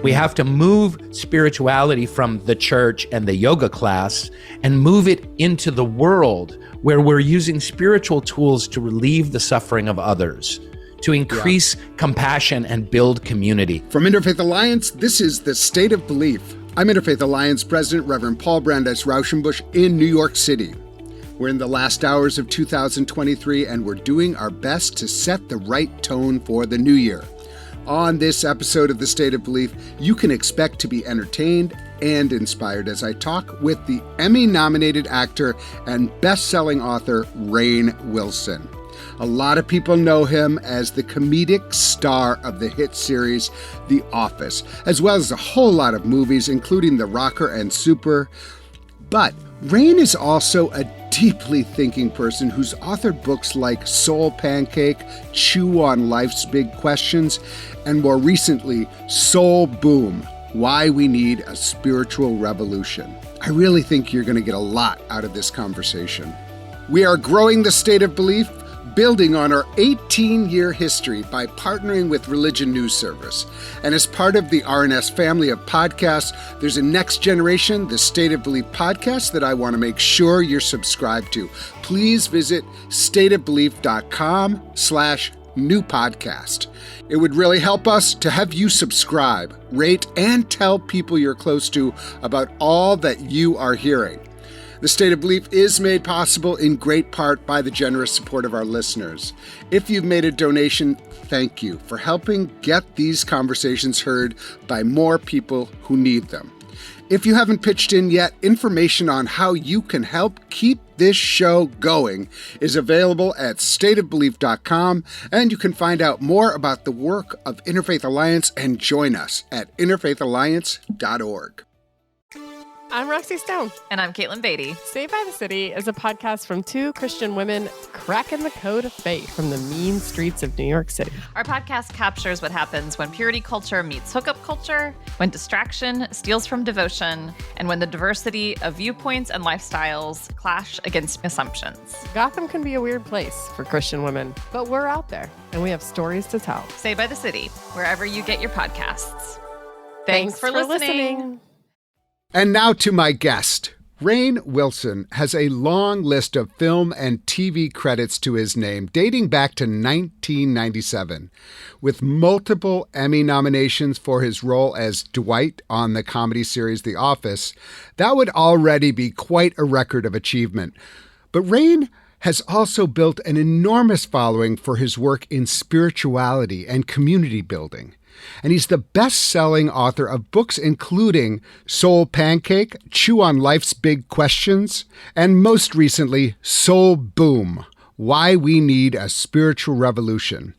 We have to move spirituality from the church and the yoga class and move it into the world where we're using spiritual tools to relieve the suffering of others, to increase compassion and build community. From Interfaith Alliance, this is The State of Belief. I'm Interfaith Alliance President Reverend Paul Brandeis Raushenbush in New York City. We're in the last hours of 2023, and we're doing our best to set the right tone for the new year. On this episode of The State of Belief, you can expect to be entertained and inspired as I talk with the Emmy-nominated actor and best-selling author Rainn Wilson. A lot of people know him as the comedic star of the hit series The Office, as well as a whole lot of movies, including The Rocker and Super. But Rainn is also a deeply thinking person who's authored books like Soul Pancake, Chew on Life's Big Questions, and more recently, Soul Boom, Why We Need a Spiritual Revolution. I really think you're going to get a lot out of this conversation. We are growing the State of Belief, building on our 18-year history by partnering with Religion News Service. And as part of the RNS family of podcasts, there's a next generation, the State of Belief podcast, that I want to make sure you're subscribed to. Please visit stateofbelief.com/new podcast. It would really help us to have you subscribe, rate, and tell people you're close to about all that you are hearing. The State of Belief is made possible in great part by the generous support of our listeners. If you've made a donation, thank you for helping get these conversations heard by more people who need them. If you haven't pitched in yet, information on how you can help keep this show going is available at stateofbelief.com, and you can find out more about the work of Interfaith Alliance and join us at interfaithalliance.org. I'm Roxy Stone. And I'm Caitlin Beatty. Saved by the City is a podcast from two Christian women cracking the code of faith from the mean streets of New York City. Our podcast captures what happens when purity culture meets hookup culture, when distraction steals from devotion, and when the diversity of viewpoints and lifestyles clash against assumptions. Gotham can be a weird place for Christian women, but we're out there, and we have stories to tell. Saved by the City, wherever you get your podcasts. Thanks for listening. And now to my guest. Rainn Wilson has a long list of film and TV credits to his name, dating back to 1997, with multiple Emmy nominations for his role as Dwight on the comedy series The Office. That would already be quite a record of achievement. But Rainn has also built an enormous following for his work in spirituality and community building. And he's the best-selling author of books including Soul Pancake, Chew on Life's Big Questions, and most recently, Soul Boom, Why We Need a Spiritual Revolution.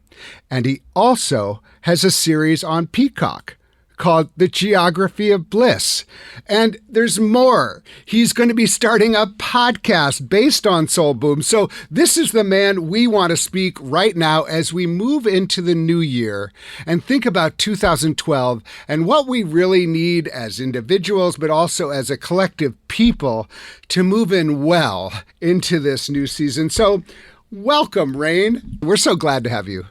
And he also has a series on Peacock called The Geography of Bliss. And there's more. He's going to be starting a podcast based on Soul Boom. So this is the man we want to speak right now as we move into the new year and think about 2012 and what we really need as individuals, but also as a collective people to move in well into this new season. So welcome, Rainn. We're so glad to have you.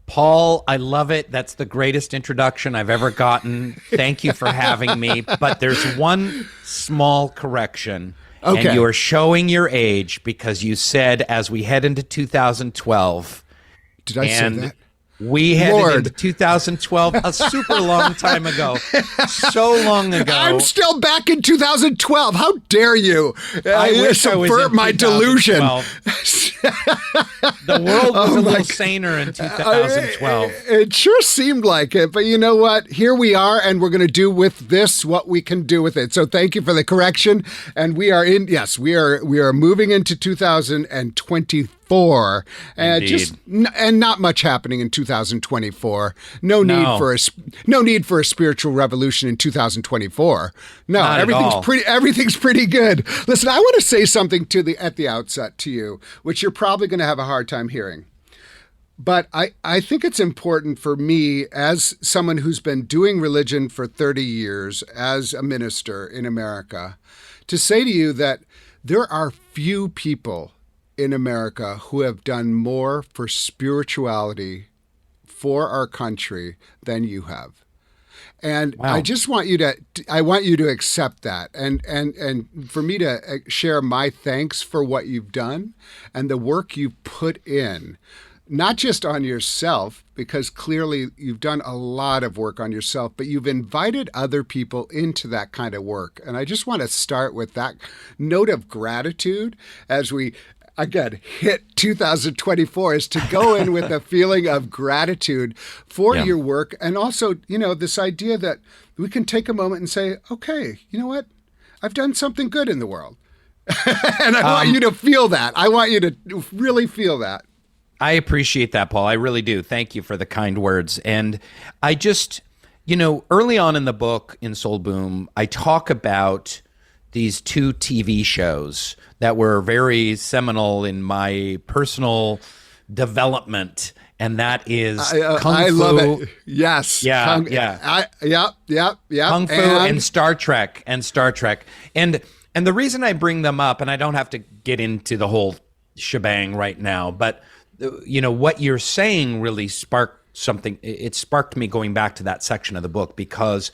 Paul, I love it. That's the greatest introduction I've ever gotten. Thank you for having me. But there's one small correction. Okay. And you are showing your age because you said as we head into 2012. Did I say that? We headed into 2012, a super long time ago. So long ago. I'm still back in 2012. How dare you? I wish I was subvert in my delusion. The world was a little saner in 2012. It sure seemed like it, but you know what? Here we are, and we're going to do with this what we can do with it. So thank you for the correction. And we are moving into 2024, and not much happening in 2024. No need for a spiritual revolution in 2024. No, everything's pretty good. Listen, I want to say something at the outset to you, which you're probably going to have a hard time hearing. But I think it's important for me, as someone who's been doing religion for 30 years as a minister in America, to say to you that there are few people in America who have done more for spirituality for our country than you have. And Wow. I want you to accept that, and for me to share my thanks for what you've done and the work you've put in, not just on yourself, because clearly you've done a lot of work on yourself, but you've invited other people into that kind of work. And I just want to start with that note of gratitude as we again hit 2024, is to go in with a feeling of gratitude for your work. And also, this idea that we can take a moment and say, okay, you know what? I've done something good in the world. And I want you to feel that. I want you to really feel that. I appreciate that, Paul. I really do. Thank you for the kind words. And I just, early on in the book, in Soul Boom, I talk about these 2 TV shows that were very seminal in my personal development, and that is Kung Fu. I love it. Yes. Yeah, Yep. Kung Fu and Star Trek. And the reason I bring them up, and I don't have to get into the whole shebang right now, but what you're saying really sparked something. It sparked me going back to that section of the book, because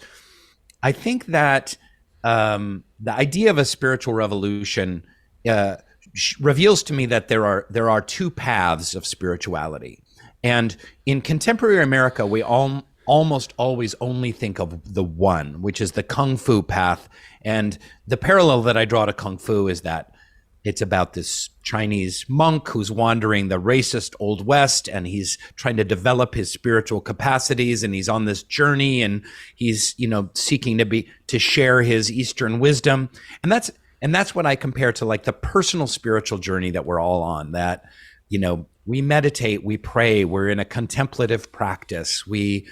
I think that the idea of a spiritual revolution reveals to me that there are 2 paths of spirituality. And in contemporary America, we almost always only think of the one, which is the Kung Fu path. And the parallel that I draw to Kung Fu is that it's about this Chinese monk who's wandering the racist Old West, and he's trying to develop his spiritual capacities, and he's on this journey, and he's, seeking to share his Eastern wisdom. And that's what I compare to like the personal spiritual journey that we're all on, that, we meditate, we pray, we're in a contemplative practice. We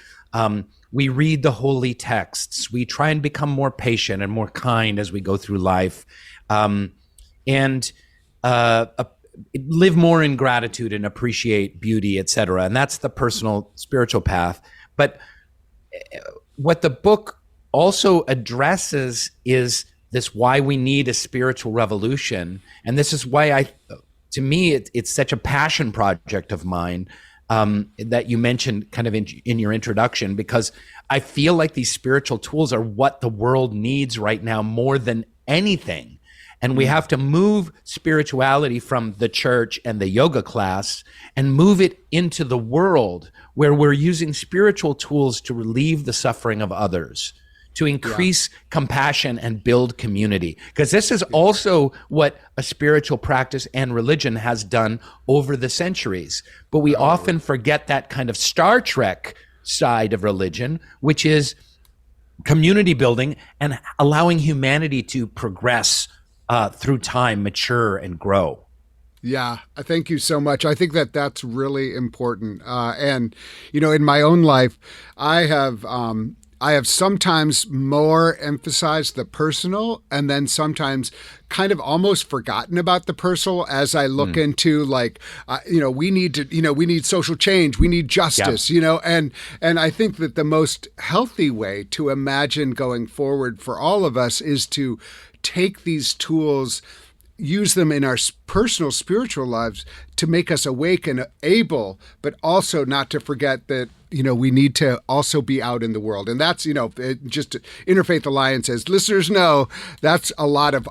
read the holy texts. We try and become more patient and more kind as we go through life. And live more in gratitude and appreciate beauty, etc. And that's the personal spiritual path. But what the book also addresses is this: why we need a spiritual revolution. And this is why to me, it's such a passion project of mine, that you mentioned kind of in your introduction, because I feel like these spiritual tools are what the world needs right now more than anything. And we have to move spirituality from the church and the yoga class and move it into the world, where we're using spiritual tools to relieve the suffering of others, to increase compassion and build community. Because this is also what a spiritual practice and religion has done over the centuries. But we often forget that kind of Star Trek side of religion, which is community building and allowing humanity to progress through time, mature and grow. Yeah, thank you so much. I think that that's really important. And in my own life, I have sometimes more emphasized the personal, and then sometimes kind of almost forgotten about the personal as I look into we need social change, we need justice, and I think that the most healthy way to imagine going forward for all of us is to take these tools, use them in our personal spiritual lives to make us awake and able, but also not to forget that, we need to also be out in the world. And that's, just Interfaith Alliance, as listeners know, that's a lot of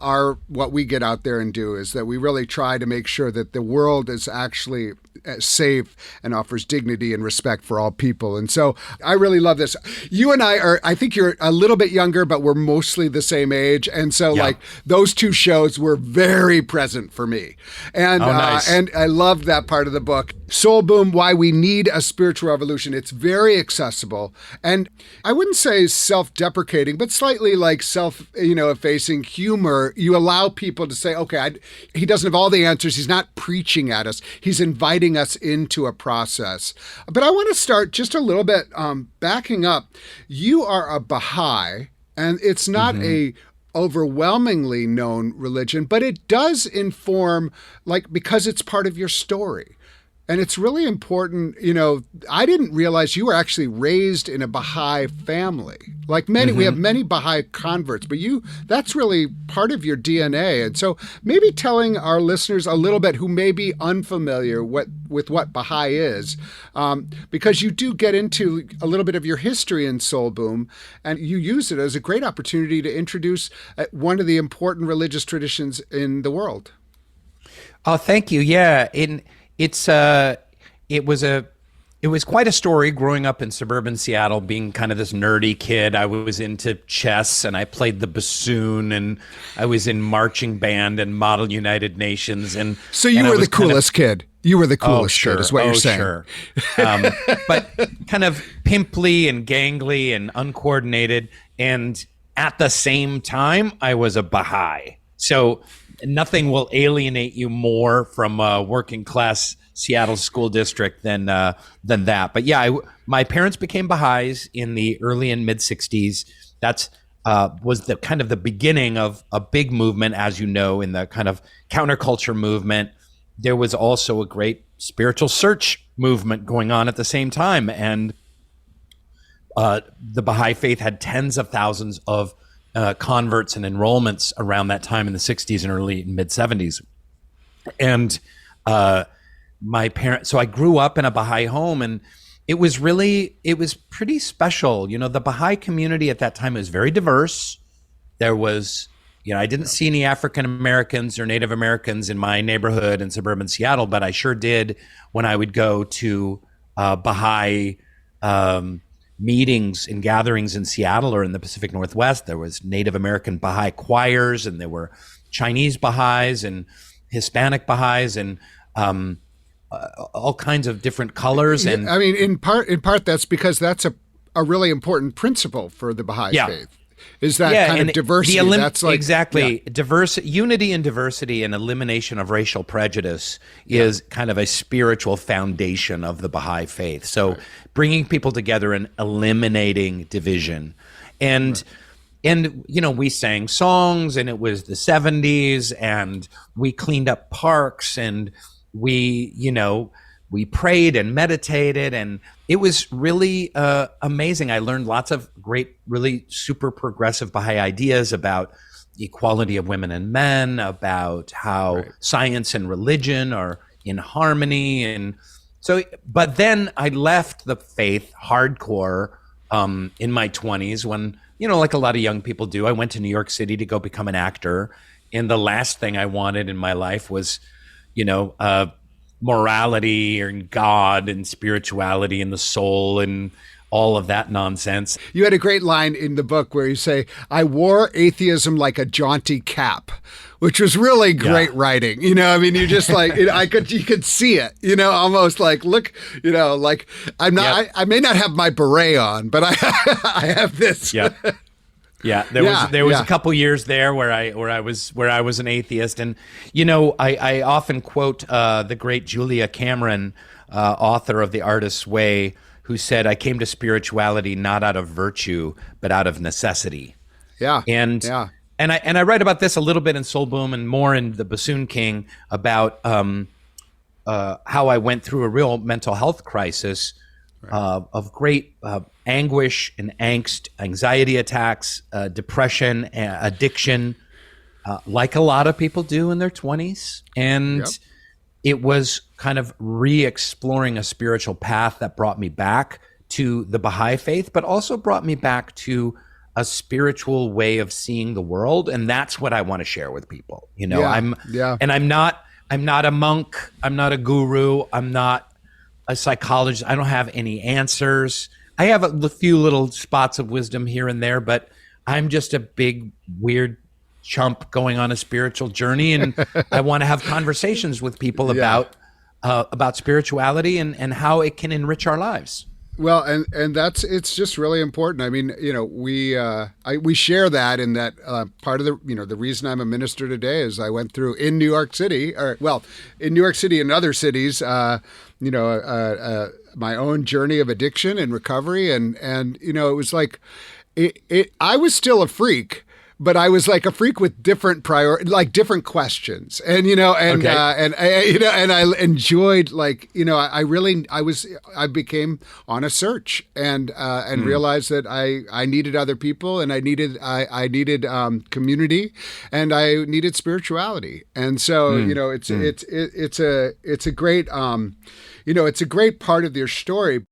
what we get out there and do, is that we really try to make sure that the world is actually safe and offers dignity and respect for all people. And so I really love this. You and I think you're a little bit younger, but we're mostly the same age. And so those 2 shows were very present for me. And, nice. And I loved that part of the book. Soul Boom, Why We Need a Spiritual Revolution. It's very accessible. And I wouldn't say self-deprecating, but slightly like effacing humor. You allow people to say, okay, he doesn't have all the answers. He's not preaching at us. He's inviting us into a process. But I want to start just a little bit backing up. You are a Baha'i, and it's not a overwhelmingly known religion, but it does inform, because it's part of your story. And it's really important, I didn't realize you were actually raised in a Baha'i family. Like many, we have many Baha'i converts, but that's really part of your DNA. And so maybe telling our listeners a little bit who may be unfamiliar with what Baha'i is, because you do get into a little bit of your history in Soul Boom, and you use it as a great opportunity to introduce one of the important religious traditions in the world. Oh, thank you. Yeah. It was quite a story growing up in suburban Seattle, being kind of this nerdy kid. I was into chess and I played the bassoon and I was in marching band and Model United Nations. And so you were the coolest kid. You were the coolest kid, is what you're saying. Sure. But kind of pimply and gangly and uncoordinated. And at the same time, I was a Baha'i. So nothing will alienate you more from a working class Seattle school district than that. But yeah, my parents became Baha'is in the early and mid 60s. That's was the kind of the beginning of a big movement, as you know, in the kind of counterculture movement. There was also a great spiritual search movement going on at the same time. And the Baha'i faith had tens of thousands of converts and enrollments around that time in the 60s and early and mid 70s. And my parents, so I grew up in a Baha'i home, and it was pretty special. The Baha'i community at that time was very diverse. There was, I didn't see any African Americans or Native Americans in my neighborhood in suburban Seattle, but I sure did when I would go to Baha'i meetings and gatherings in Seattle or in the Pacific Northwest. There was Native American Baha'i choirs, and there were Chinese Baha'is and Hispanic Baha'is, and all kinds of different colors. And I mean, in part, that's because that's a really important principle for the Baha'i faith. Is that kind of diversity? That's like exactly unity and diversity and elimination of racial prejudice is kind of a spiritual foundation of the Baha'i faith. So bringing people together and eliminating division, and we sang songs, and it was the 70s, and we cleaned up parks, and we prayed and meditated, and it was really amazing. I learned lots of great, really super progressive Baha'i ideas about equality of women and men, about how science and religion are in harmony. And so, but then I left the faith hardcore in my 20s when, like a lot of young people do, I went to New York City to go become an actor. And the last thing I wanted in my life was, morality and God and spirituality and the soul and all of that nonsense. You had a great line in the book where you say, "I wore atheism like a jaunty cap," which was really great writing. You just like, you could see it, almost like, look, like I'm not, I may not have my beret on, but I have this. Yeah. Yeah, there was a couple years there where I was an atheist, and I often quote the great Julia Cameron, author of The Artist's Way, who said, "I came to spirituality not out of virtue but out of necessity." And I write about this a little bit in Soul Boom and more in The Bassoon King about how I went through a real mental health crisis. Of great anguish and angst, anxiety attacks, depression, addiction, like a lot of people do in their 20s. And it was kind of re-exploring a spiritual path that brought me back to the Baha'i faith, but also brought me back to a spiritual way of seeing the world. And that's what I want to share with people. I'm not a monk. I'm not a guru. I'm not a psychologist. I don't have any answers. I have a few little spots of wisdom here and there, but I'm just a big, weird chump going on a spiritual journey. And I want to have conversations with people about spirituality and how it can enrich our lives. Well, and it's just really important. I mean, we share that in that part of the reason I'm a minister today is I went through in New York City, in New York City and other cities, my own journey of addiction and recovery. And it was like, I was still a freak, but I was like a freak with different different questions, and and I enjoyed I became on a search and realized that I needed other people, and I needed community, and I needed spirituality, and so it's a great it's a great part of their story.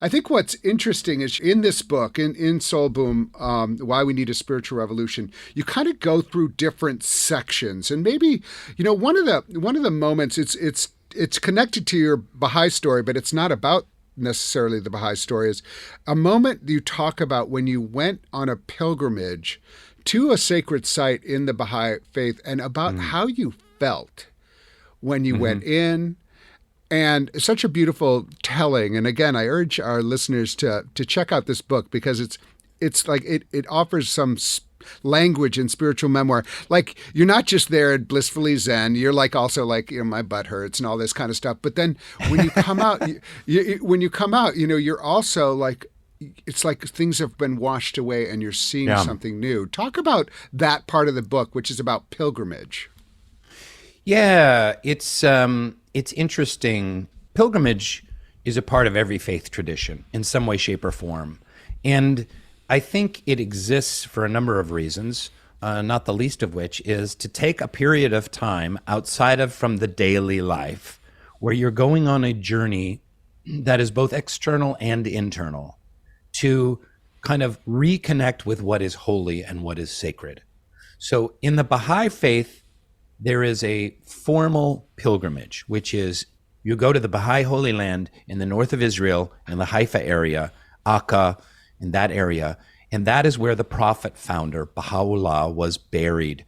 I think what's interesting is in this book, in Soul Boom, Why We Need a Spiritual Revolution, you kind of go through different sections, and maybe one of the moments it's connected to your Baha'i story, but it's not about necessarily the Baha'i story. Is a moment you talk about when you went on a pilgrimage to a sacred site in the Baha'i faith, and about how you felt when you went in. And such a beautiful telling. And again, I urge our listeners to check out this book, because it's like it offers some language and spiritual memoir. Like, you're not just there at blissfully Zen. You're like also like, my butt hurts and all this kind of stuff. But then when you come out, you're also like, it's like things have been washed away and you're seeing something new. Talk about that part of the book, which is about pilgrimage. Yeah, it's interesting. Pilgrimage is a part of every faith tradition in some way, shape, or form. And I think it exists for a number of reasons, not the least of which is to take a period of time outside from the daily life, where you're going on a journey that is both external and internal, to kind of reconnect with what is holy and what is sacred. So in the Baha'i faith, there is a formal pilgrimage, which is you go to the Baha'i Holy Land in the north of Israel, in the Haifa area, Akka, in that area. And that is where the prophet founder, Baha'u'llah, was buried.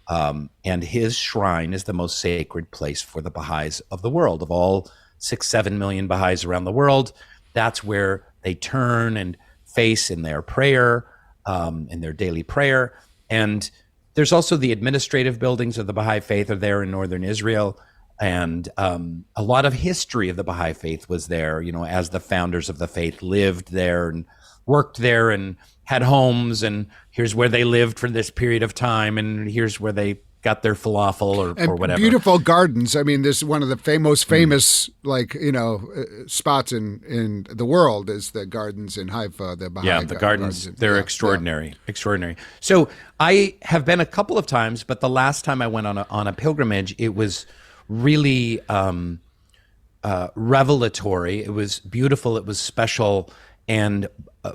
And his shrine is the most sacred place for the Baha'is of the world. Of all 6-7 million Baha'is around the world, that's where they turn and face in their prayer, in their daily prayer. And there's also the administrative buildings of the Baha'i faith are there in northern Israel. And a lot of history of the Baha'i faith was there, as the founders of the faith lived there and worked there and had homes. And here's where they lived for this period of time. And here's where they got their falafel or whatever. Beautiful gardens. I mean, this is one of the most famous, spots in the world is the gardens in Haifa, the Baha'i the gardens. They're extraordinary. So I have been a couple of times, but the last time I went on a pilgrimage, it was really revelatory. It was beautiful. It was special and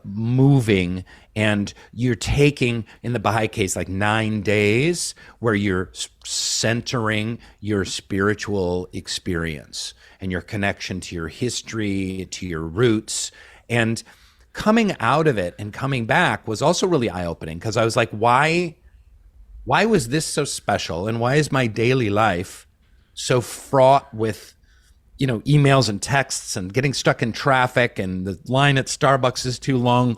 moving. And you're taking, in the Baha'i case, like 9 days where you're centering your spiritual experience and your connection to your history, to your roots. And coming out of it and coming back was also really eye-opening, because I was like, why was this so special? And why is my daily life so fraught with emails and texts and getting stuck in traffic, and the line at Starbucks is too long?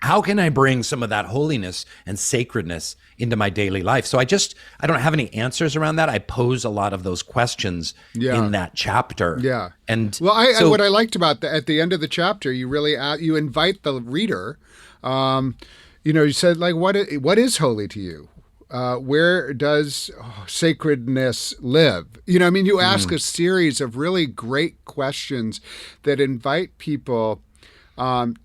How can I bring some of that holiness and sacredness into my daily life? So I don't have any answers around that. I pose a lot of those questions in that chapter. Yeah. And what I liked about at the end of the chapter, you really you invite the reader. You said, like, what is holy to you? Where does sacredness live? You ask a series of really great questions that invite people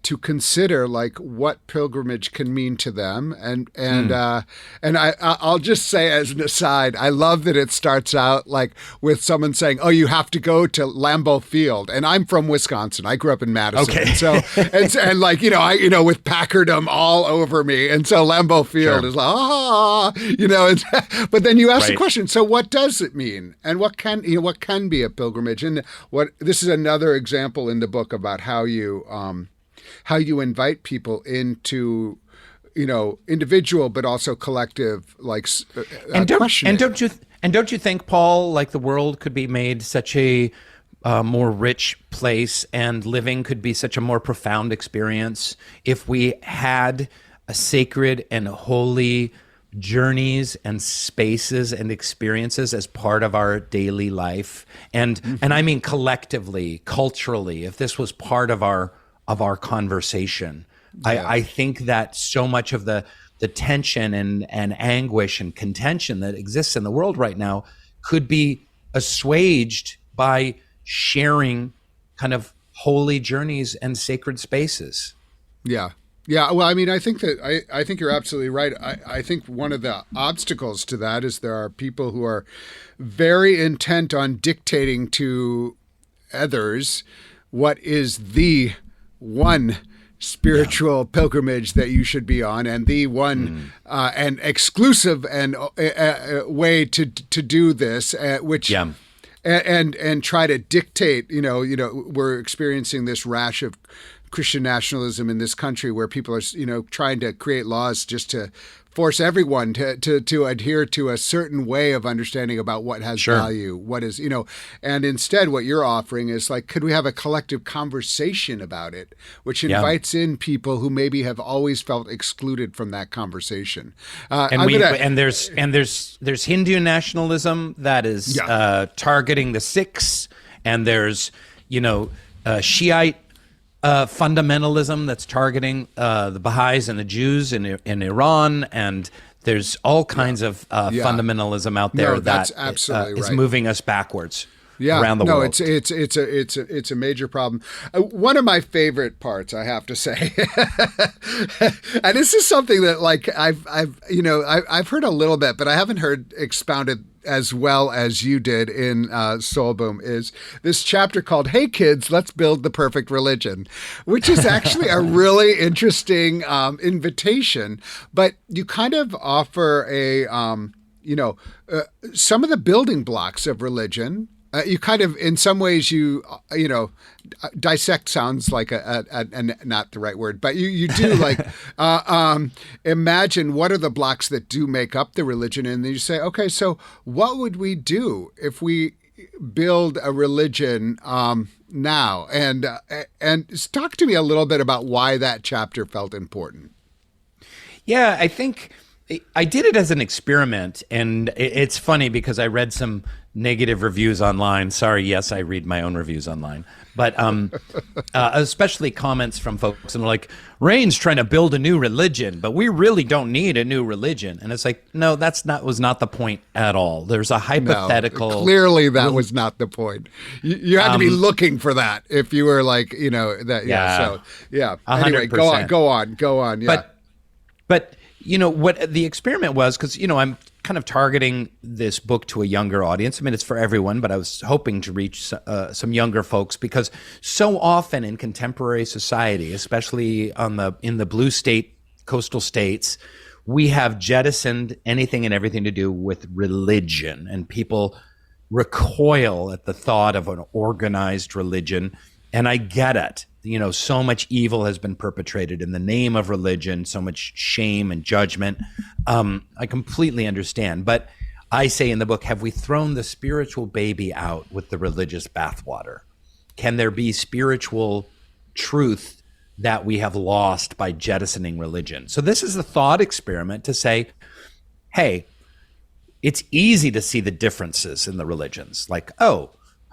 to consider, like, what pilgrimage can mean to them. And I'll just say as an aside, I love that it starts out like with someone saying, "Oh, you have to go to Lambeau Field." And I'm from Wisconsin. I grew up in Madison. Okay. So and like, with Packardom all over me. And so Lambeau Field is like, but then you ask the question, so what does it mean? And what can be a pilgrimage? And this is another example in the book about how you invite people into, individual but also collective, questioning. And don't you think, Paul, like, the world could be made such a more rich place, and living could be such a more profound experience if we had a sacred and holy journeys and spaces and experiences as part of our daily life, and I mean collectively, culturally, if this was part of our conversation. I think that so much of the the tension and anguish and contention that exists in the world right now could be assuaged by sharing kind of holy journeys and sacred spaces. Yeah. Yeah. Well, I mean, I think you're absolutely right. I think one of the obstacles to that is there are people who are very intent on dictating to others what is the one spiritual pilgrimage that you should be on, and the one and exclusive and way to do this, which and try to dictate. We're experiencing this rash of Christian nationalism in this country, where people are trying to create laws just to force everyone to adhere to a certain way of understanding about what has value, what is, and instead what you're offering is like, could we have a collective conversation about it, which invites in people who maybe have always felt excluded from that conversation. There's Hindu nationalism that is targeting the Sikhs, and there's Shiite fundamentalism that's targeting the Baha'is and the Jews in Iran, and there's all kinds of fundamentalism out there that is moving us backwards around the world. It's a major problem. One of my favorite parts, I have to say, and this is something that like I've heard a little bit, but I haven't heard expounded as well as you did in Soul Boom, is this chapter called "Hey Kids, Let's Build the Perfect Religion," which is actually a really interesting invitation. But you kind of offer a some of the building blocks of religion. You kind of, in some ways, dissect sounds like a not the right word, but you do like imagine what are the blocks that do make up the religion, and then you say, okay, so what would we do if we build a religion now? And talk to me a little bit about why that chapter felt important. Yeah, I think I did it as an experiment, and it's funny because I read some negative reviews online. Sorry, yes, I read my own reviews online, but especially comments from folks, and they're like, Rainn's trying to build a new religion, but we really don't need a new religion. And it's like, no, was not the point at all. There's a hypothetical. No, clearly, that was not the point. You had to be looking for that if you were like, that. Yeah. So yeah. 100%. Anyway, go on. Yeah. But what the experiment was, because I'm kind of targeting this book to a younger audience. I mean, it's for everyone, but I was hoping to reach some younger folks, because so often in contemporary society, especially in the blue state coastal states, we have jettisoned anything and everything to do with religion, and people recoil at the thought of an organized religion. And I get it. So much evil has been perpetrated in the name of religion, so much shame and judgment. I completely understand. But I say in the book, have we thrown the spiritual baby out with the religious bathwater? Can there be spiritual truth that we have lost by jettisoning religion? So this is a thought experiment to say, hey, it's easy to see the differences in the religions. Like,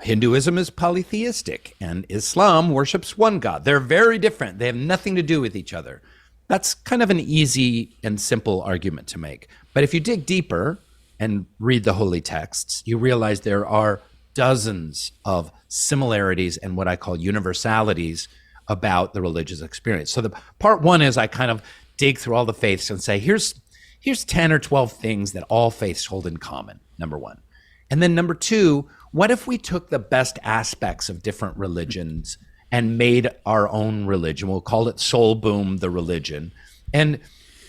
Hinduism is polytheistic and Islam worships one God. They're very different. They have nothing to do with each other. That's kind of an easy and simple argument to make. But if you dig deeper and read the holy texts, you realize there are dozens of similarities and what I call universalities about the religious experience. So the part one is I kind of dig through all the faiths and say, here's 10 or 12 things that all faiths hold in common, number one. And then number two, what if we took the best aspects of different religions and made our own religion? We'll call it Soul Boom, the religion. And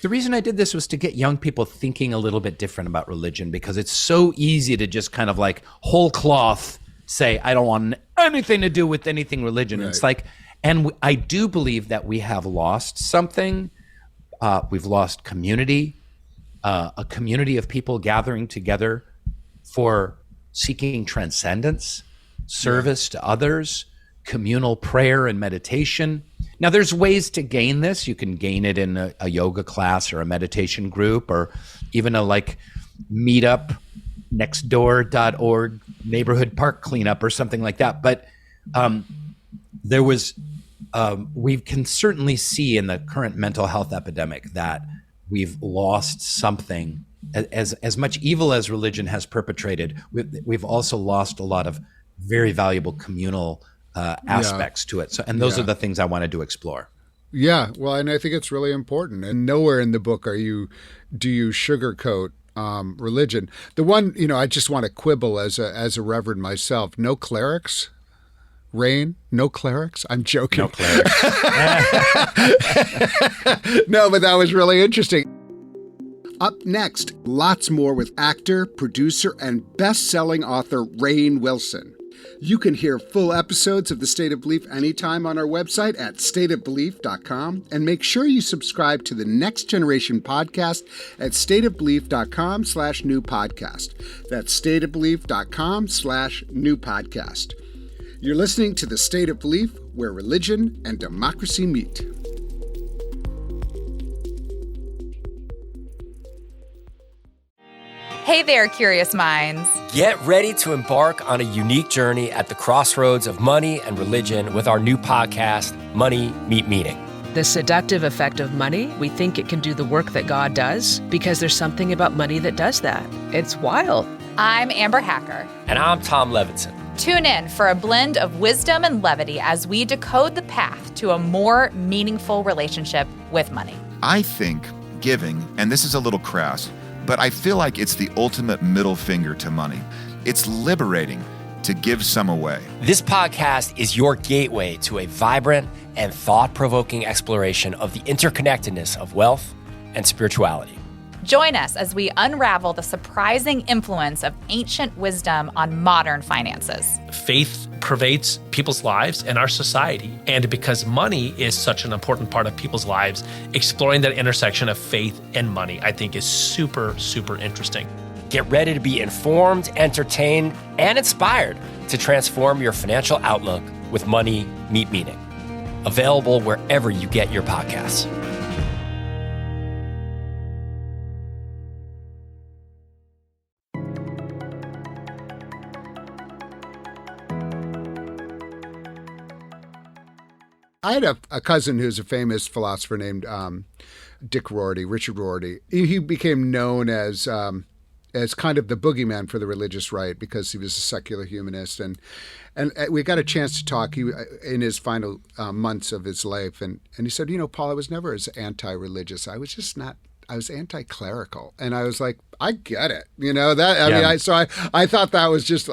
the reason I did this was to get young people thinking a little bit different about religion, because it's so easy to just kind of like whole cloth say, I don't want anything to do with anything religion. Right. It's like, and I do believe that we have lost something. We've lost community, a community of people gathering together for seeking transcendence, service to others, communal prayer and meditation. Now, there's ways to gain this. You can gain it in a yoga class or a meditation group, or even a meetup, nextdoor.org neighborhood park cleanup or something like that. But we can certainly see in the current mental health epidemic that we've lost something. As much evil as religion has perpetrated, we've also lost a lot of very valuable communal aspects to it. So, and those are the things I wanted to explore. Yeah, well, and I think it's really important. And nowhere in the book do you sugarcoat religion. The one, I just want to quibble as a reverend myself. No clerics. Rainn, no clerics? I'm joking. No clerics. No, but that was really interesting. Up next, lots more with actor, producer, and best-selling author Rainn Wilson. You can hear full episodes of The State of Belief anytime on our website at stateofbelief.com, and make sure you subscribe to the Next Generation podcast at stateofbelief.com/new podcast. That's stateofbelief.com/new podcast. You're listening to The State of Belief, where religion and democracy meet. Hey there, curious minds. Get ready to embark on a unique journey at the crossroads of money and religion with our new podcast, Money Meet Meaning. The seductive effect of money, we think it can do the work that God does because there's something about money that does that. It's wild. I'm Amber Hacker. And I'm Tom Levinson. Tune in for a blend of wisdom and levity as we decode the path to a more meaningful relationship with money. I think giving, and this is a little crass, but I feel like it's the ultimate middle finger to money. It's liberating to give some away. This podcast is your gateway to a vibrant and thought-provoking exploration of the interconnectedness of wealth and spirituality. Join us as we unravel the surprising influence of ancient wisdom on modern finances. Faith pervades people's lives and our society. And because money is such an important part of people's lives, exploring that intersection of faith and money, I think, is super, super interesting. Get ready to be informed, entertained, and inspired to transform your financial outlook with Money Meet Meaning. Available wherever you get your podcasts. I had a cousin who's a famous philosopher named Richard Rorty. He became known as kind of the boogeyman for the religious right because he was a secular humanist. And we got a chance to talk in his final months of his life. And he said, Paul, I was never as anti-religious. I was anti-clerical. And I was like, I get it. I thought that was just,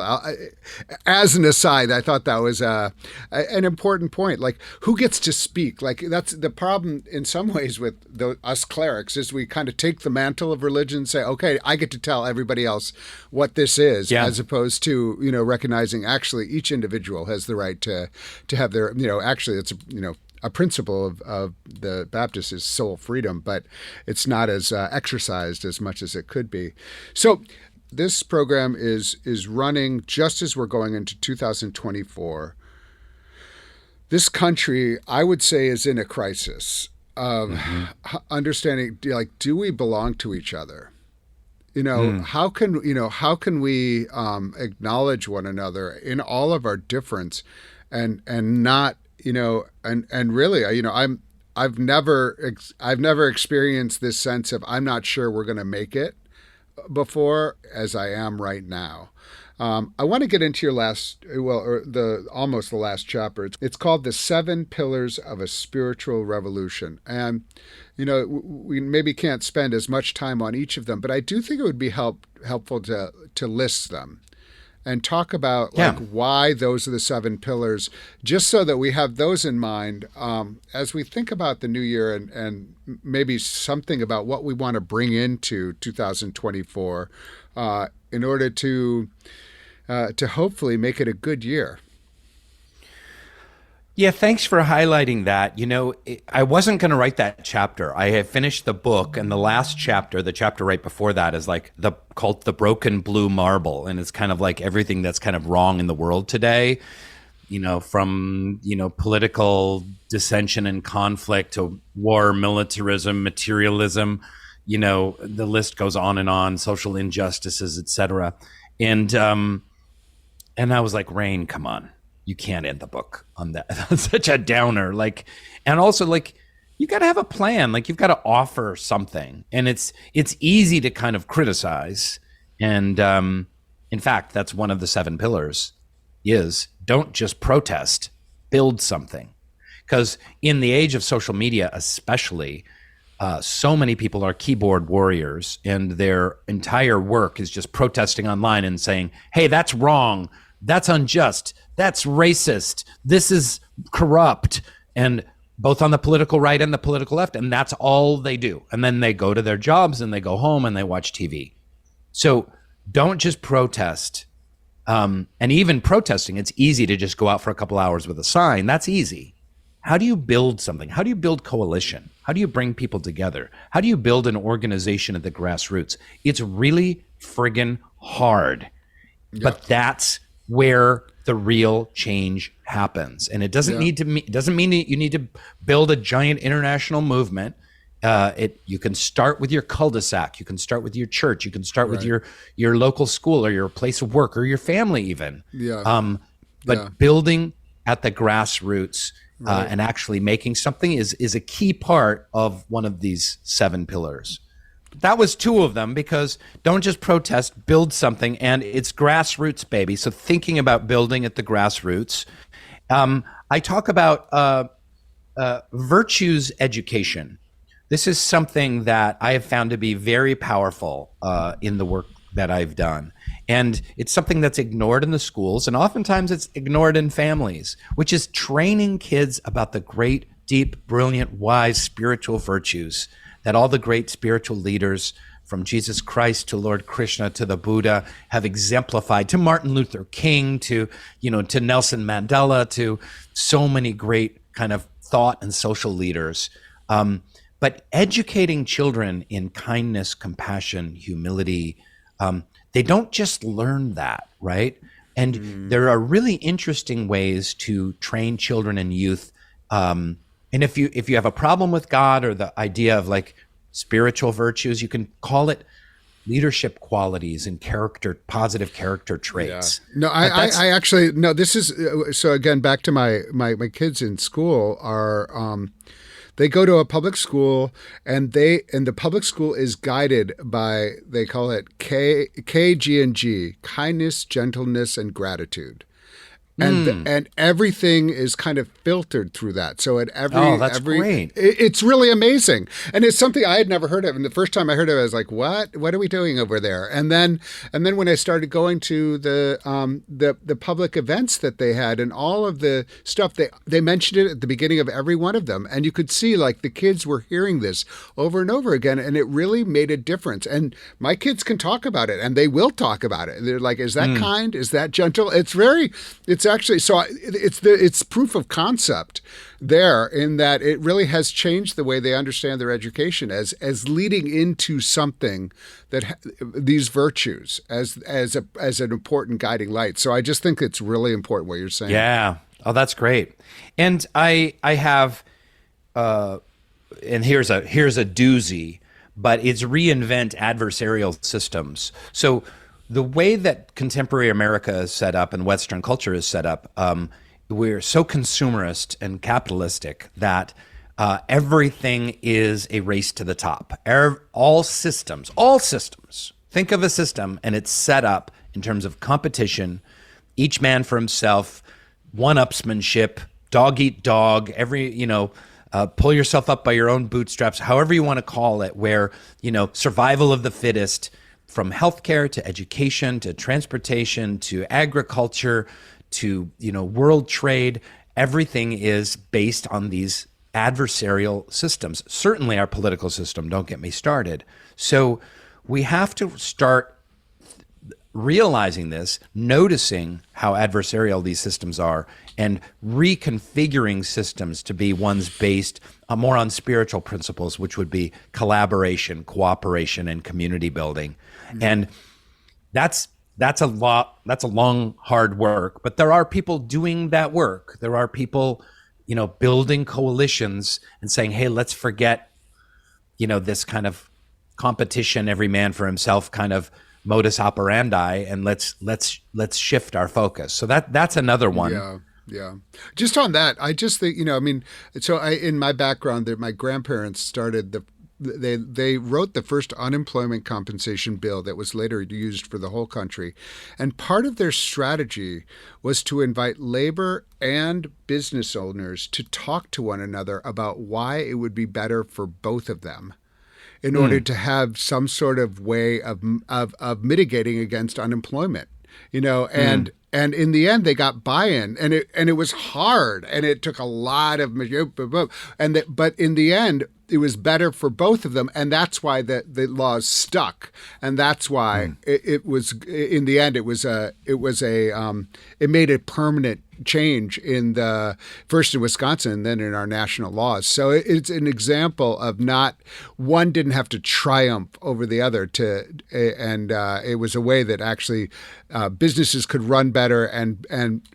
as an aside, I thought that was an important point. Like, who gets to speak? Like, that's the problem in some ways with us clerics is we kind of take the mantle of religion and say, okay, I get to tell everybody else what this is, as opposed to, recognizing actually each individual has the right to have their, actually it's, a principle of the Baptist is soul freedom, but it's not as exercised as much as it could be. So this program is running just as we're going into 2024. This country, I would say, is in a crisis of understanding, like, do we belong to each other? How can we acknowledge one another in all of our difference and not, and really, I've never experienced this sense of I'm not sure we're going to make it before as I am right now. I want to get into your almost the last chapter. It's called The 7 Pillars of a Spiritual Revolution. And, we maybe can't spend as much time on each of them, but I do think it would be helpful to list them and talk about why those are the 7 pillars, just so that we have those in mind as we think about the new year and maybe something about what we want to bring into 2024 in order to hopefully make it a good year. Yeah, thanks for highlighting that. I wasn't going to write that chapter. I had finished the book, and the last chapter, the chapter right before that, is called The Broken Blue Marble, and it's kind of like everything that's kind of wrong in the world today, from political dissension and conflict to war, militarism, materialism, the list goes on, social injustices, etc. And I was like, Rainn, come on. You can't end the book on that. Such a downer. And also you got to have a plan. Like, you've got to offer something, and it's easy to kind of criticize. And in fact, that's one of the 7 pillars is don't just protest, build something. Because in the age of social media, especially, so many people are keyboard warriors, and their entire work is just protesting online and saying, hey, that's wrong, that's unjust, that's racist, this is corrupt, and both on the political right and the political left, and that's all they do. And then they go to their jobs and they go home and they watch TV. So don't just protest. And even protesting, it's easy to just go out for a couple hours with a sign. That's easy. How do you build something? How do you build coalition? How do you bring people together? How do you build an organization at the grassroots? It's really friggin' hard. Yep. But that's where the real change happens. And it doesn't doesn't mean that you need to build a giant international movement. You can start with your cul-de-sac. You can start with your church. You can start with your local school or your place of work or your family even. But building at the grassroots and actually making something is a key part of one of these 7 pillars. That was 2 of them, because don't just protest, build something, and it's grassroots, baby. So thinking about building at the grassroots. I talk about virtues education. This is something that I have found to be very powerful in the work that I've done. And it's something that's ignored in the schools, and oftentimes it's ignored in families, which is training kids about the great, deep, brilliant, wise spiritual virtues that all the great spiritual leaders, from Jesus Christ to Lord Krishna to the Buddha, have exemplified, to Martin Luther King, to Nelson Mandela, to so many great kind of thought and social leaders. But educating children in kindness, compassion, humility, they don't just learn that, right? And there are really interesting ways to train children and youth. And if you have a problem with God or the idea of like spiritual virtues, you can call it leadership qualities and positive character traits. Yeah. No, I actually, no, this is, so again, back to my kids in school are, they go to a public school, and the public school is guided by, they call it KG&G, kindness, gentleness, and gratitude. And everything is kind of filtered through that. So at great. It's really amazing. And it's something I had never heard of. And the first time I heard of it, I was like, what are we doing over there? And then when I started going to the public events that they had and all of the stuff, they mentioned it at the beginning of every one of them. And you could see like the kids were hearing this over and over again. And it really made a difference. And my kids can talk about it, and they will talk about it. They're like, is that kind? Is that gentle? It's actually, so it's proof of concept there, in that it really has changed the way they understand their education as leading into something that these virtues as an important guiding light. So I just think it's really important what you're saying. Yeah. Oh, that's great. And I have, and here's a doozy, but it's reinvent adversarial systems. So the way that contemporary America is set up and Western culture is set up, we're so consumerist and capitalistic that everything is a race to the top. All systems, think of a system, and it's set up in terms of competition, each man for himself, one-upsmanship, dog eat dog, pull yourself up by your own bootstraps, however you want to call it, where, survival of the fittest. From healthcare to education to transportation to agriculture to world trade, everything is based on these adversarial systems. Certainly our political system, don't get me started. So we have to start realizing this, noticing how adversarial these systems are, and reconfiguring systems to be ones based more on spiritual principles, which would be collaboration, cooperation, and community building. And that's a long, hard work, but there are people doing that work. There are people, building coalitions and saying, hey, let's forget, this kind of competition, every man for himself kind of modus operandi, and let's shift our focus. So that's another one. Yeah. Just on that, I just think, in my background, my grandparents started they wrote the first unemployment compensation bill that was later used for the whole country. And part of their strategy was to invite labor and business owners to talk to one another about why it would be better for both of them in order to have some sort of way of mitigating against unemployment, and in the end they got buy-in, and it was hard, and it took a lot of, but in the end it was better for both of them, and that's why the laws stuck, and that's why it was in the end it made a permanent change first in Wisconsin and then in our national laws. So it's an example of one didn't have to triumph over the other and it was a way that actually businesses could run better and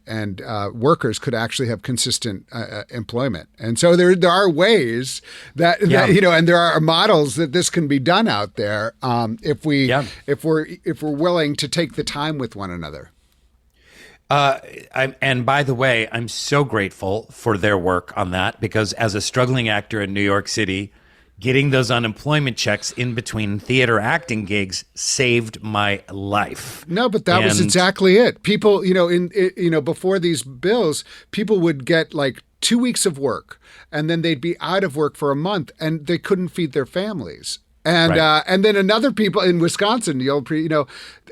workers could actually have consistent employment. And so there are ways that and there are models that this can be done out there if we're willing to take the time with one another. And by the way, I'm so grateful for their work on that, because as a struggling actor in New York City, getting those unemployment checks in between theater acting gigs saved my life. No, but that was exactly it. People, before these bills, people would get like 2 weeks of work, and then they'd be out of work for a month, and they couldn't feed their families. And and then another people in Wisconsin,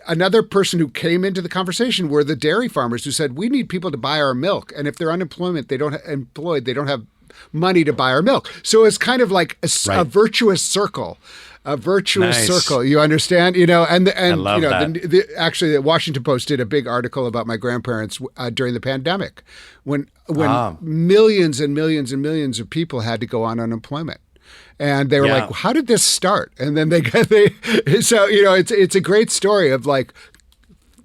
another person who came into the conversation were the dairy farmers who said, we need people to buy our milk. And if they're unemployed, they don't have money to buy our milk. So it's kind of like a virtuous circle. A virtuous circle, you understand? I love that. Actually, the Washington Post did a big article about my grandparents during the pandemic, when millions and millions and millions of people had to go on unemployment. And they were like, how did this start? And then it's a great story of like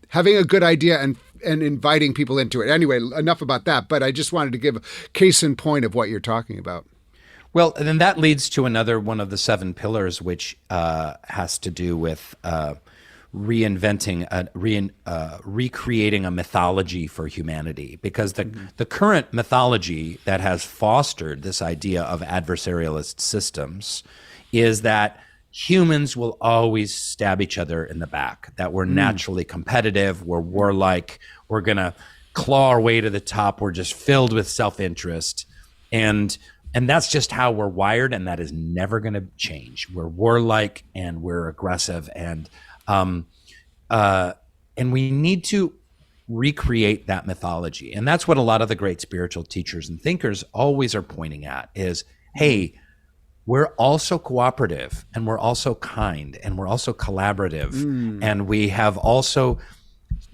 having a good idea and inviting people into it. Anyway, enough about that. But I just wanted to give a case in point of what you're talking about. Well, and then that leads to another one of the 7 pillars, which has to do with recreating a mythology for humanity, because the current mythology that has fostered this idea of adversarialist systems is that humans will always stab each other in the back, that we're naturally competitive, we're warlike, we're going to claw our way to the top, we're just filled with self-interest, and that's just how we're wired, and that is never going to change. We're warlike and we're aggressive, and we need to recreate that mythology. And that's what a lot of the great spiritual teachers and thinkers always are pointing at is, hey, we're also cooperative, and we're also kind, and we're also collaborative. And we have also,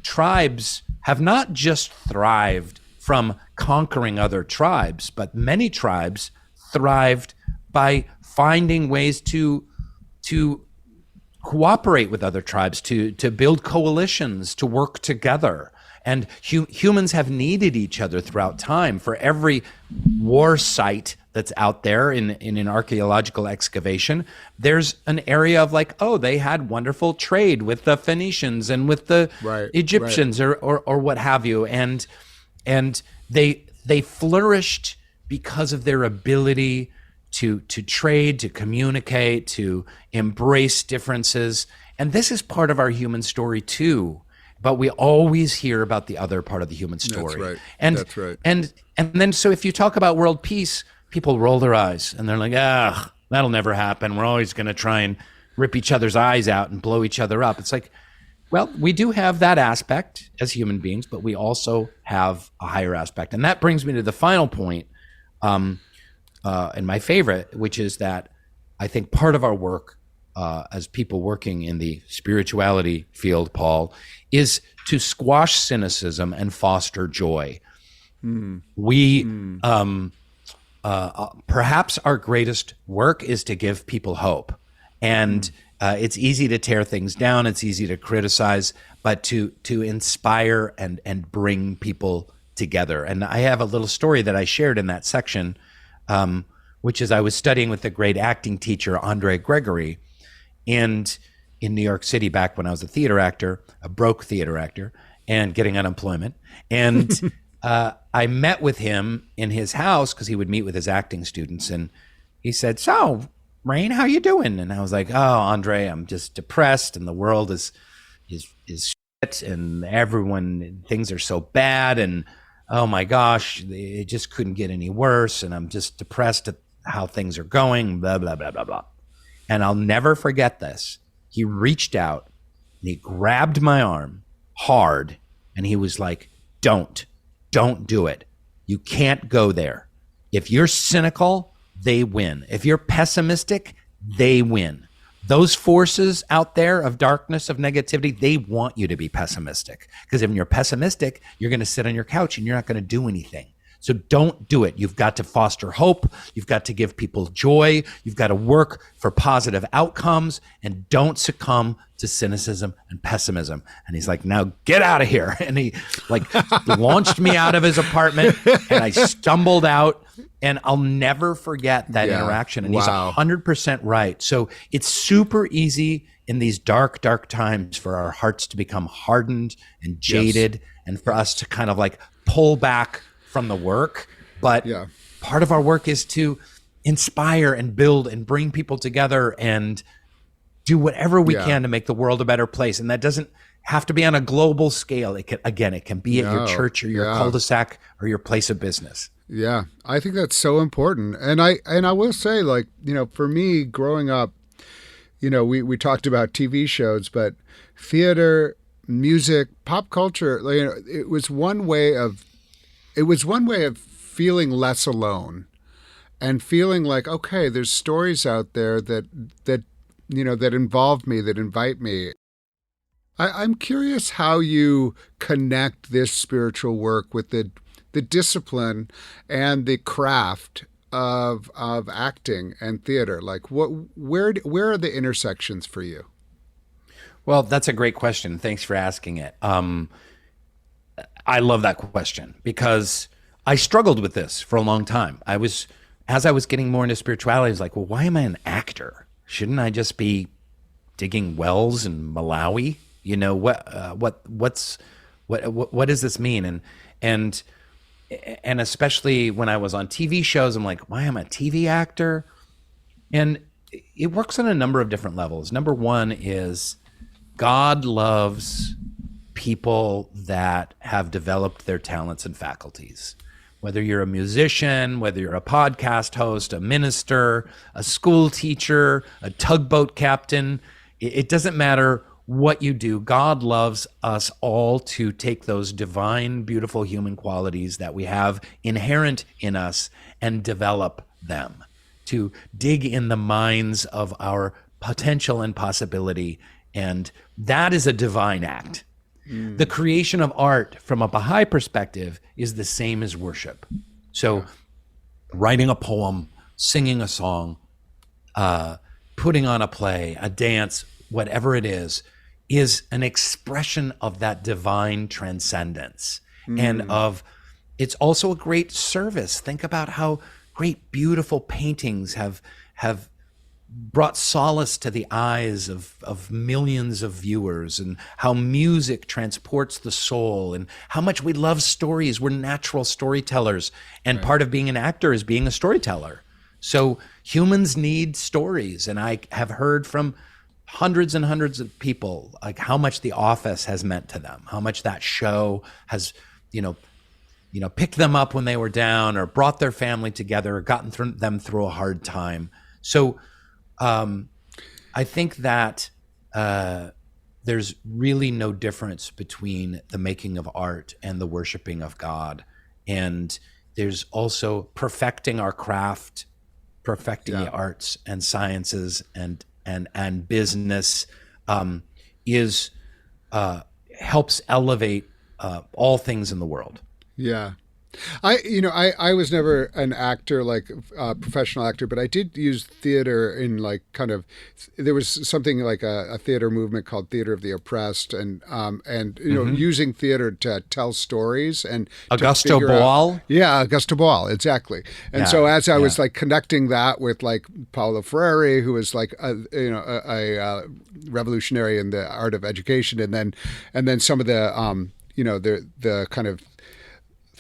tribes have not just thrived from conquering other tribes, but many tribes thrived by finding ways to cooperate with other tribes, to build coalitions, to work together. And humans have needed each other throughout time. For every war site that's out there in an archaeological excavation, there's an area of like, oh, they had wonderful trade with the Phoenicians and with the Egyptians or what have you. And they flourished because of their ability to trade, to communicate, to embrace differences. And this is part of our human story too. But we always hear about the other part of the human story. That's right. That's right. And then so if you talk about world peace, people roll their eyes and they're like, that'll never happen. We're always going to try and rip each other's eyes out and blow each other up. It's like, well, we do have that aspect as human beings, but we also have a higher aspect. And that brings me to the final point, and my favorite, which is that I think part of our work as people working in the spirituality field, Paul, is to squash cynicism and foster joy. We perhaps our greatest work is to give people hope. And it's easy to tear things down, it's easy to criticize, but to inspire and bring people together. And I have a little story that I shared in that section, which is I was studying with the great acting teacher, Andre Gregory, and in New York City back when I was a broke theater actor, and getting unemployment. And I met with him in his house because he would meet with his acting students, and he said, "So, Rainn, how you doing?" And I was like, "Oh, Andre, I'm just depressed, and the world is shit, and things are so bad, and oh my gosh, it just couldn't get any worse, and I'm just depressed at how things are going, blah, blah, blah, blah, blah." And I'll never forget this. He reached out and he grabbed my arm hard, and he was like, don't do it. You can't go there. If you're cynical, they win. If you're pessimistic, they win. Those forces out there of darkness, of negativity, they want you to be pessimistic. Because if you're pessimistic, you're going to sit on your couch and you're not going to do anything. So don't do it. You've got to foster hope. You've got to give people joy. You've got to work for positive outcomes, and don't succumb to cynicism and pessimism. And he's like, "Now get out of here." And he like launched me out of his apartment, and I stumbled out, and I'll never forget that interaction. And he's 100% right. So it's super easy in these dark, dark times for our hearts to become hardened and jaded, and for us to kind of like pull back from the work. But part of our work is to inspire and build and bring people together and do whatever we can to make the world a better place. And that doesn't have to be on a global scale. It can be at your church or your cul-de-sac or your place of business. Yeah, I think that's so important. And I will say, like, for me growing up, we talked about TV shows, but theater, music, pop culture, it was one way of feeling less alone and feeling like, okay, there's stories out there that involve me, that invite me. I'm curious how you connect this spiritual work with the discipline and the craft of acting and theater. Like, where are the intersections for you? Well, that's a great question. Thanks for asking it. I love that question because I struggled with this for a long time. As I was getting more into spirituality, I was like, well, why am I an actor? Shouldn't I just be digging wells in Malawi? What does this mean? And especially when I was on TV shows, I'm like, why am I a TV actor? And it works on a number of different levels. Number one is God loves people that have developed their talents and faculties. Whether you're a musician, whether you're a podcast host, a minister, a school teacher, a tugboat captain, it doesn't matter what you do. God loves us all to take those divine, beautiful human qualities that we have inherent in us and develop them, to dig in the mines of our potential and possibility. And that is a divine act. The creation of art from a Baha'i perspective is the same as worship. So writing a poem, singing a song, putting on a play, a dance, whatever it is an expression of that divine transcendence. And it's also a great service. Think about how great, beautiful paintings have brought solace to the eyes of millions of viewers, and how music transports the soul, and how much we love stories. We're natural storytellers, and part of being an actor is being a storyteller. So humans need stories, and I have heard from hundreds and hundreds of people like how much The Office has meant to them, how much that show has, picked them up when they were down, or brought their family together, or gotten them through a hard time. So I think that there's really no difference between the making of art and the worshiping of God. And there's also perfecting our craft, perfecting the arts and sciences and business helps elevate all things in the world. Yeah. I was never an actor, like a professional actor, but I did use theater in there was something like a theater movement called Theater of the Oppressed, and using theater to tell stories and Augusto Boal. Augusto Boal, exactly. And so as I was connecting that with Paulo Freire, who was a revolutionary in the art of education, and then some of the the kind of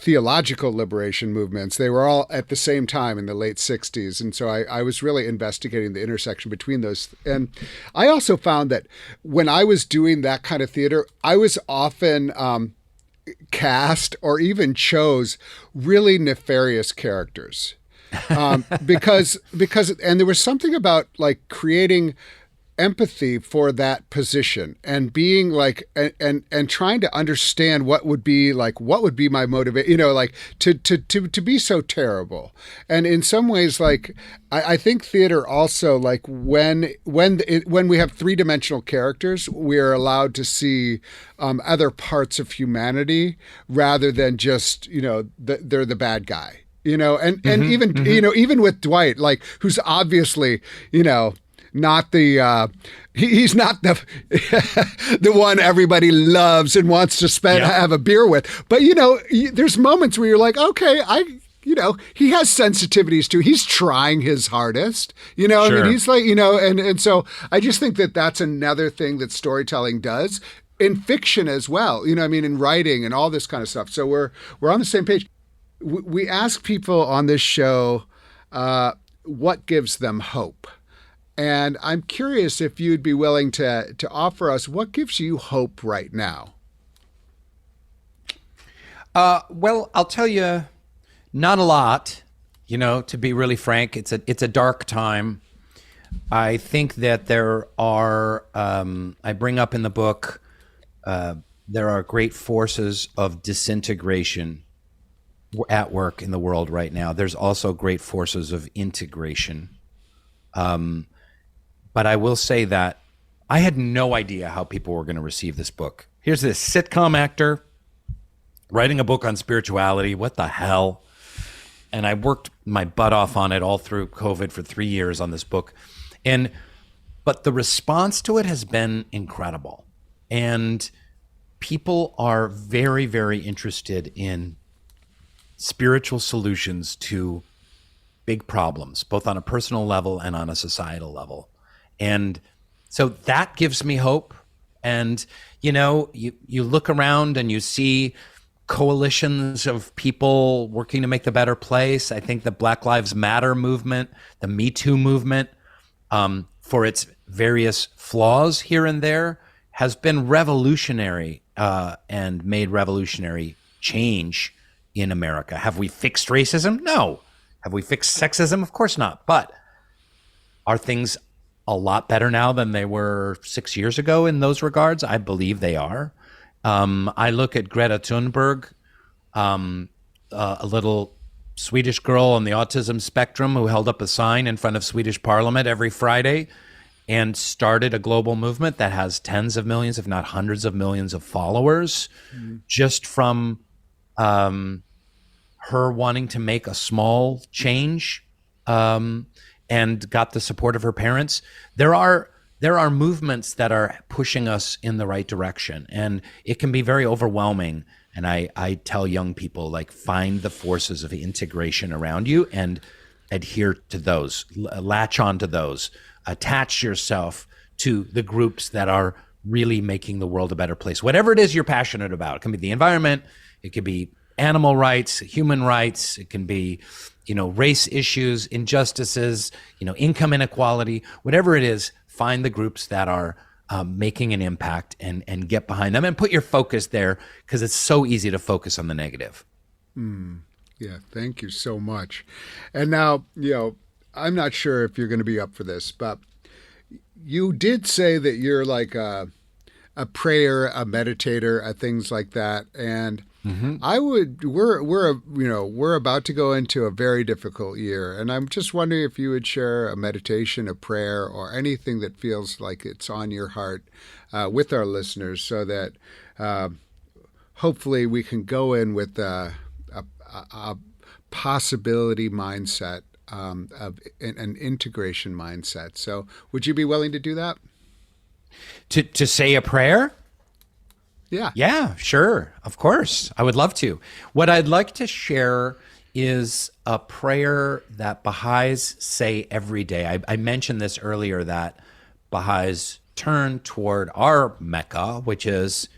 theological liberation movements. They were all at the same time in the late 60s. And so I was really investigating the intersection between those. And I also found that when I was doing that kind of theater, I was often cast or even chose really nefarious characters. Because and there was something about like creating empathy for that position and being like and trying to understand what would be my motivation, like to be so terrible. And in some ways, like I think theater also, like when we have three-dimensional characters, we are allowed to see other parts of humanity rather than just they're the bad guy. And even with Dwight, like, who's obviously, not the he's not the the one everybody loves and wants to have a beer with. But there's moments where you're like, okay, he has sensitivities too. He's trying his hardest. Sure. I mean, he's like, and so I just think that that's another thing that storytelling does in fiction as well. In writing and all this kind of stuff. So we're on the same page. We ask people on this show what gives them hope. And I'm curious if you'd be willing to offer us what gives you hope right now. Well, I'll tell you, not a lot. To be really frank, it's a dark time. I think that there are. I bring up in the book. There are great forces of disintegration at work in the world right now. There's also great forces of integration. But I will say that I had no idea how people were going to receive this book. Here's this sitcom actor writing a book on spirituality. What the hell? And I worked my butt off on it all through COVID for 3 years on this book. But the response to it has been incredible. And people are very, very interested in spiritual solutions to big problems, both on a personal level and on a societal level. And so that gives me hope. And, you look around and you see coalitions of people working to make the better place. I think the Black Lives Matter movement, the Me Too movement, for its various flaws here and there, has been revolutionary and made revolutionary change in America. Have we fixed racism? No. Have we fixed sexism? Of course not. But are things a lot better now than they were 6 years ago in those regards? I believe they are. I look at Greta Thunberg, a little Swedish girl on the autism spectrum who held up a sign in front of Swedish Parliament every Friday and started a global movement that has tens of millions, if not hundreds of millions of followers, just from her wanting to make a small change and got the support of her parents. There are movements that are pushing us in the right direction, and it can be very overwhelming. And I tell young people, like, find the forces of integration around you and adhere to those, latch onto those, attach yourself to the groups that are really making the world a better place. Whatever it is you're passionate about, it can be the environment, it could be animal rights, human rights, it can be, race issues, injustices, income inequality, whatever it is, find the groups that are making an impact and get behind them and put your focus there, because it's so easy to focus on the negative. Yeah, thank you so much. And now, I'm not sure if you're going to be up for this, but you did say that you're like a prayer, a meditator, things like that. And we're about to go into a very difficult year. And I'm just wondering if you would share a meditation, a prayer, or anything that feels like it's on your heart with our listeners, so that hopefully we can go in with a possibility mindset, of an integration mindset. So would you be willing to do that? To say a prayer? Yeah, sure. Of course. I would love to. What I'd like to share is a prayer that Baha'is say every day. I mentioned this earlier, that Baha'is turn toward our Mecca, which is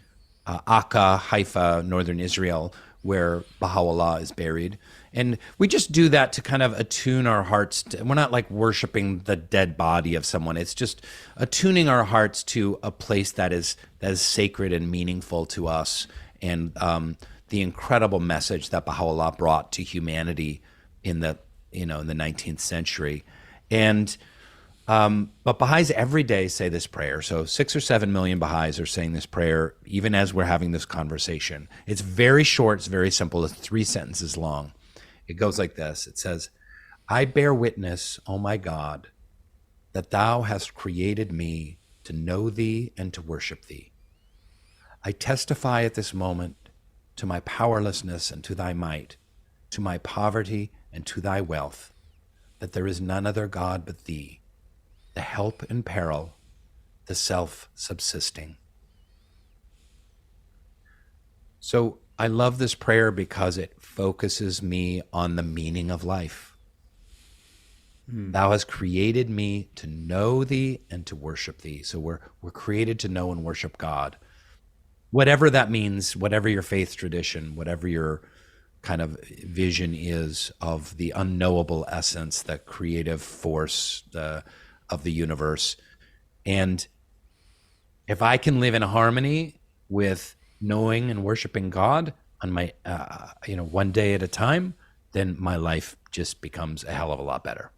Akka, Haifa, northern Israel, where Baha'u'llah is buried. And we just do that to kind of attune our hearts to, we're not like worshiping the dead body of someone. It's just attuning our hearts to a place that is sacred and meaningful to us. And the incredible message that Baha'u'llah brought to humanity in the 19th century. And but Baha'is every day say this prayer. So 6 or 7 million Baha'is are saying this prayer even as we're having this conversation. It's very short, it's very simple, it's 3 sentences long. It goes like this. It says, I bear witness, O my God, that thou hast created me to know thee and to worship thee. I testify at this moment to my powerlessness and to thy might, to my poverty and to thy wealth, that there is none other God but thee, the help in peril, the self-subsisting. So I love this prayer because it focuses me on the meaning of life. Thou hast created me to know thee and to worship thee. So we're created to know and worship God. Whatever that means, whatever your faith tradition, whatever your kind of vision is of the unknowable essence, the creative force of the universe. And if I can live in harmony with knowing and worshiping God on my, one day at a time, then my life just becomes a hell of a lot better.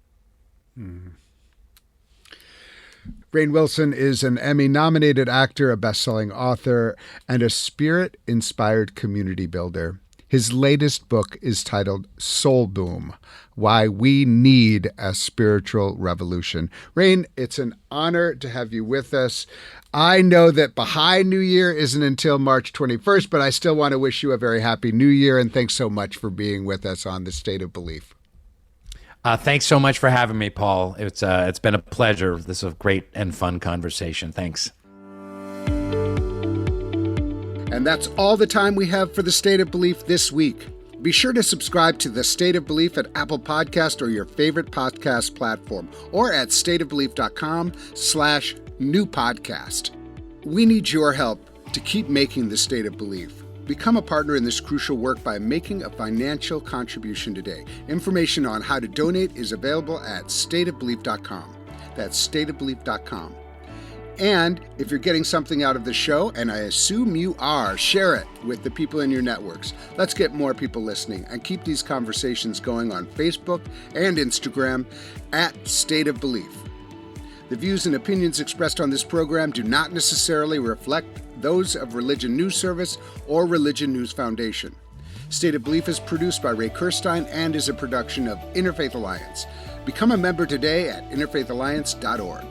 Rainn Wilson is an Emmy-nominated actor, a best-selling author, and a spirit-inspired community builder. His latest book is titled Soul Boom, Why We Need a Spiritual Revolution. Rainn, it's an honor to have you with us. I know that Baha'i New Year isn't until March 21st, but I still want to wish you a very happy New Year, and thanks so much for being with us on The State of Belief. Thanks so much for having me, Paul. It's been a pleasure. This is a great and fun conversation. Thanks. And that's all the time we have for The State of Belief this week. Be sure to subscribe to The State of Belief at Apple Podcast or your favorite podcast platform, or at stateofbelief.com/new podcast. We need your help to keep making The State of Belief. Become a partner in this crucial work by making a financial contribution today. Information on how to donate is available at stateofbelief.com. That's stateofbelief.com. And if you're getting something out of the show, and I assume you are, share it with the people in your networks. Let's get more people listening and keep these conversations going on Facebook and Instagram at State of Belief. The views and opinions expressed on this program do not necessarily reflect those of Religion News Service or Religion News Foundation. State of Belief is produced by Ray Kirstein and is a production of Interfaith Alliance. Become a member today at interfaithalliance.org.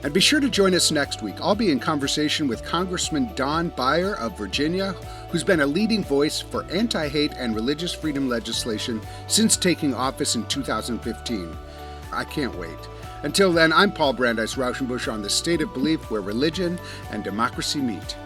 And be sure to join us next week. I'll be in conversation with Congressman Don Beyer of Virginia, who's been a leading voice for anti-hate and religious freedom legislation since taking office in 2015. I can't wait. Until then, I'm Paul Brandeis Raushenbush on The State of Belief, where religion and democracy meet.